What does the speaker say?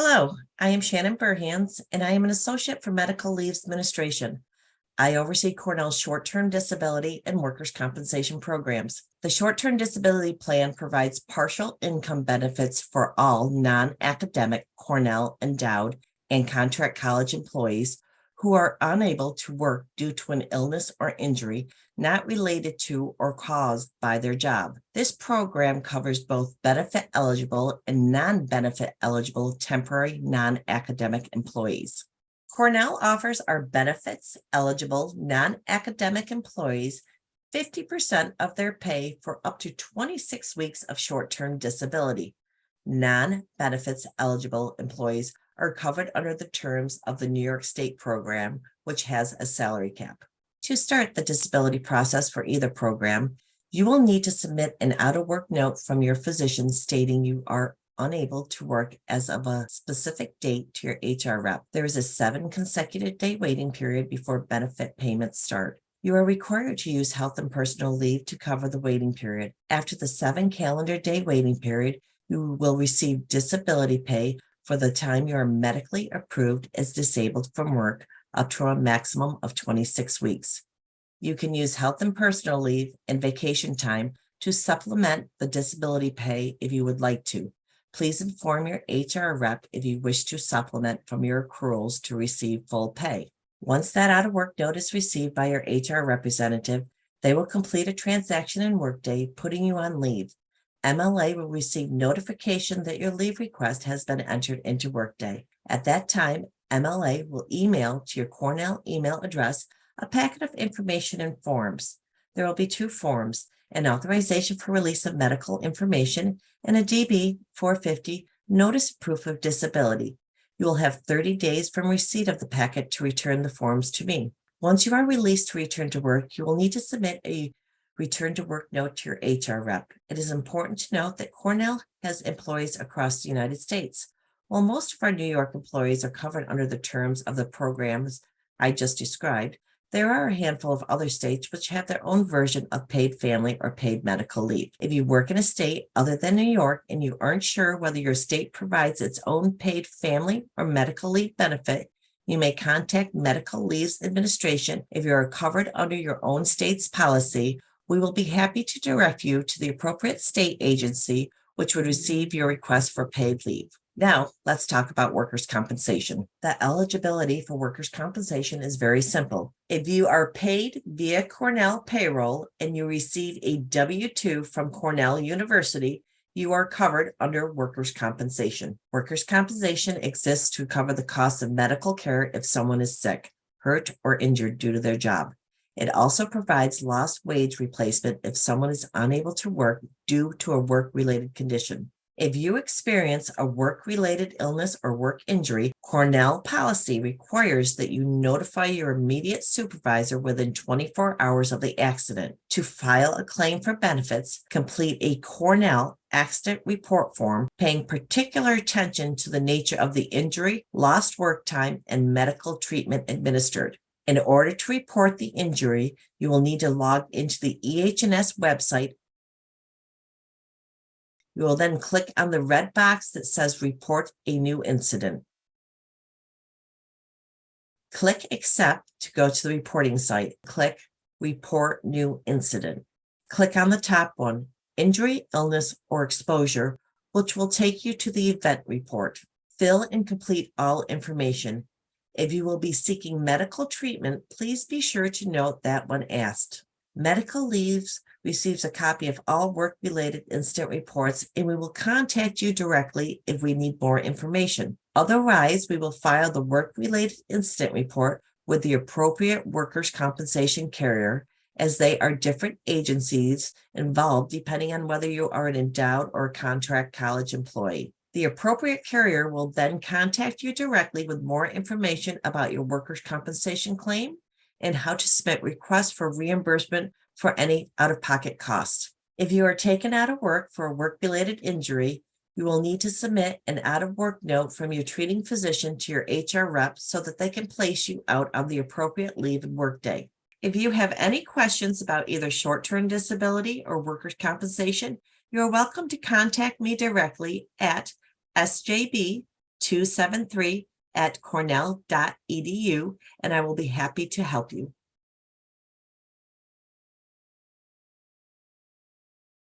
Hello, I am Shannon Burhans, and I am an associate for Medical Leaves Administration. I oversee Cornell's short-term disability and workers' compensation programs. The short-term disability plan provides partial income benefits for all non-academic Cornell endowed and contract college employees who are unable to work due to an illness or injury not related to or caused by their job. This program covers both benefit eligible and non-benefit eligible temporary non-academic employees. Cornell offers our benefits eligible non-academic employees 50% of their pay for up to 26 weeks of short-term disability. Non-benefits eligible employees are covered under the terms of the New York State program, which has a salary cap. To start the disability process for either program, you will need to submit an out-of-work note from your physician stating you are unable to work as of a specific date to your HR rep. There is a 7 consecutive day waiting period before benefit payments start. You are required to use health and personal leave to cover the waiting period. After the 7 calendar day waiting period, you will receive disability pay for the time you are medically approved as disabled from work up to a maximum of 26 weeks. You can use health and personal leave and vacation time to supplement the disability pay if you would like to. Please inform your HR rep if you wish to supplement from your accruals to receive full pay. Once that out-of-work note is received by your HR representative, they will complete a transaction in Workday, putting you on leave. MLA will receive notification that your leave request has been entered into Workday. At that time, MLA will email to your Cornell email address a packet of information and forms. There will be 2 forms, an authorization for release of medical information and a DB 450 notice proof of disability. You will have 30 days from receipt of the packet to return the forms to me. Once you are released to return to work, you will need to submit a return to work note to your HR rep. It is important to note that Cornell has employees across the United States. While most of our New York employees are covered under the terms of the programs I just described, there are a handful of other states which have their own version of paid family or paid medical leave. If you work in a state other than New York and you aren't sure whether your state provides its own paid family or medical leave benefit, you may contact Medical Leaves Administration. If you are covered under your own state's policy, we will be happy to direct you to the appropriate state agency which would receive your request for paid leave. Now, let's talk about workers' compensation. The eligibility for workers' compensation is very simple. If you are paid via Cornell payroll and you receive a W-2 from Cornell University, you are covered under workers' compensation. Workers' compensation exists to cover the cost of medical care if someone is sick, hurt, or injured due to their job. It also provides lost wage replacement if someone is unable to work due to a work-related condition. If you experience a work-related illness or work injury, Cornell policy requires that you notify your immediate supervisor within 24 hours of the accident. To file a claim for benefits, complete a Cornell accident report form, paying particular attention to the nature of the injury, lost work time, and medical treatment administered. In order to report the injury, you will need to log into the EH&S website. You will then click on the red box that says Report a New Incident. Click Accept to go to the reporting site. Click Report New Incident. Click on the top one, Injury, Illness, or Exposure, which will take you to the event report. Fill and complete all information. If you will be seeking medical treatment, please be sure to note that when asked. Medical Leaves receives a copy of all work-related incident reports, and we will contact you directly if we need more information. Otherwise, we will file the work-related incident report with the appropriate workers' compensation carrier, as they are different agencies involved depending on whether you are an endowed or a contract college employee. The appropriate carrier will then contact you directly with more information about your workers' compensation claim and how to submit requests for reimbursement for any out-of-pocket costs. If you are taken out of work for a work-related injury, you will need to submit an out-of-work note from your treating physician to your HR rep so that they can place you out on the appropriate leave and workday. If you have any questions about either short-term disability or workers' compensation, you are welcome to contact me directly at sjb 273 at cornell.edu, and I will be happy to help you.